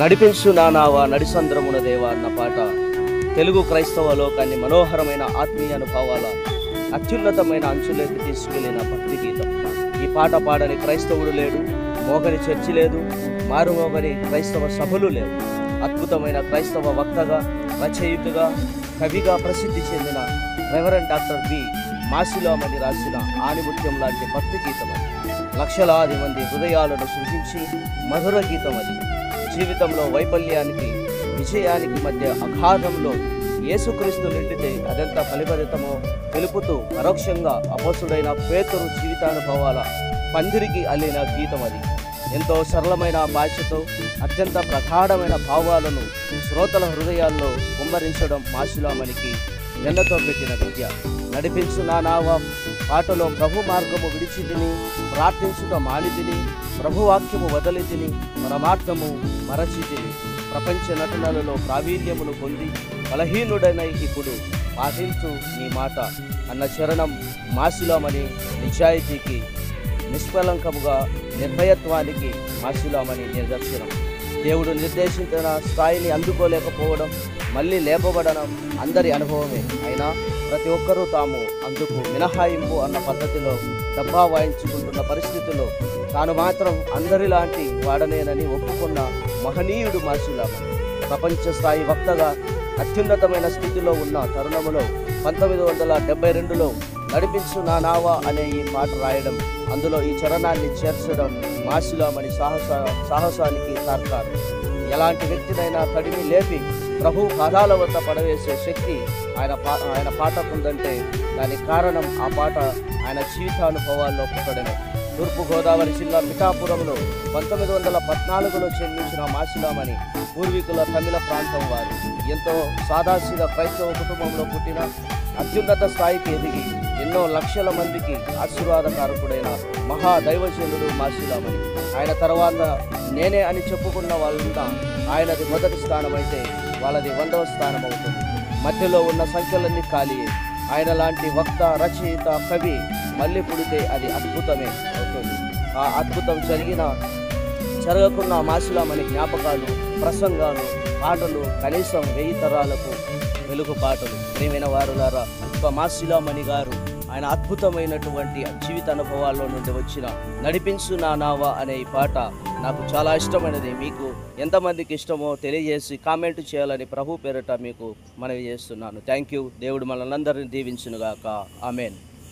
నడిపించు నా నావా నడిసంద్రమున దేవా అన్న పాట తెలుగు క్రైస్తవ లోకాన్ని మనోహరమైన ఆత్మీయ అనుభవాల అత్యున్నతమైన అంచులోకి తీసుకెళ్లిన భక్తి గీతం. ఈ పాట పాడని క్రైస్తవుడు లేడు, మోగని చర్చి లేదు, మారుమోగని క్రైస్తవ సభలు లేవు. అద్భుతమైన క్రైస్తవ వక్తగా, రచయితగా, కవిగా ప్రసిద్ధి చెందిన రెవరెండ్ డాక్టర్ బి మాసిలోమణి రాసిన ఆణిముత్యం లాంటి భక్తి గీతం అది. లక్షలాది మంది హృదయాలను సృజించి మధుర గీతం అది. జీవితంలో వైఫల్యానికి విజయానికి మధ్య అగాధంలో యేసుక్రీస్తు నిండితే అదెంత ఫలిఫలితమో తెలుపుతూ పరోక్షంగా అపోస్తుడైన పేతురు జీవితానుభవాల పందిరికి అల్లిన గీతం అది. ఎంతో సరళమైన భాషతో అత్యంత ప్రగాఢమైన భావాలను శ్రోతల హృదయాల్లో కుమ్మరించడం మాసిలోమణికి ఎన్నతో పెట్టిన విద్య. నడిపించు నా నావా పాటలో ప్రభు మార్గము విడిచి తిని, ప్రార్థించుట మాని తిని, ప్రభువాక్యము వదలి తిని, పరమార్థము మరచి తిని, ప్రపంచ నటనలలో ప్రావీణ్యమును పొంది బలహీనుడైన ఇప్పుడు పాటించు నీ మాట అన్న చరణం మాసిలోమణి నిజాయితీకి, నిష్కలంకముగా నిర్భయత్వానికి మాసిలోమణి నిదర్శనం. దేవుడు నిర్దేశించిన స్థాయిని అందుకోలేకపోవడం, మళ్ళీ లేపబడడం అందరి అనుభవమే. అయినా ప్రతి ఒక్కరూ తాము అందుకు మినహాయింపు అన్న పద్ధతిలో డబ్బా వాయించుకుంటున్న పరిస్థితుల్లో తాను మాత్రం అందరిలాంటి వాడనేనని ఒప్పుకున్న మహనీయుడు మాసిలోమణి. ప్రపంచ స్థాయి వక్తగా అత్యున్నతమైన స్థితిలో ఉన్న తరుణములో 1972లో నడిపించు నా నావా అనే ఈ పాట రాయడం, అందులో ఈ చరణాన్ని చేర్చడం మాసిలోమణి సాహసానికి తార్కాణం. ఎలాంటి వ్యక్తినైనా తడిమి లేపి ప్రభు పాదాల వద్ద పడవేసే శక్తి ఆయన పాటకుందంటే దానికి కారణం ఆ పాట ఆయన జీవితానుభవాల్లో పుట్టడమే. తూర్పుగోదావరి జిల్లా పిఠాపురంలో 1914లో జన్మించిన మాసిలోమణి పూర్వీకుల తమిళ ప్రాంతం వారు. ఎంతో సాదాసీద క్రైస్తవ కుటుంబంలో పుట్టిన అత్యున్నత స్థాయికి ఎదిగి ఎన్నో లక్షల మందికి ఆశీర్వాదకారకుడైన మహాదైవజనుడు మాసిలోమణి. ఆయన తర్వాత నేనే అని చెప్పుకున్న వాళ్ళంతా ఆయనది మొదటి స్థానం అయితే వాళ్ళది 100వ స్థానం అవుతుంది. మధ్యలో ఉన్న సంఖ్యలన్నీ ఖాళీయే. ఆయన లాంటి వక్త, రచయిత, కవి మళ్ళీ పుడితే అది అద్భుతమే అవుతుంది. ఆ అద్భుతం జరగకున్న మాసిలోమణి జ్ఞాపకాలు, ప్రసంగాలు, పాటలు కనీసం 1000 తరాలకు వెలుగు పాటలు. ప్రియమైన వారులారా, మాసిలోమణి గారు ఆయన అద్భుతమైనటువంటి జీవిత అనుభవాల్లో నుండి వచ్చిన నడిపించు నా నావా అనే ఈ పాట నాకు చాలా ఇష్టమైనది. మీకు ఎంతమందికి ఇష్టమో తెలియజేసి కామెంట్ చేయాలని ప్రభు పేరిట మీకు మనవి చేస్తున్నాను. Thank you. దేవుడు మనల్ని అందరినీ దీవించునుగాక. ఆమెన్.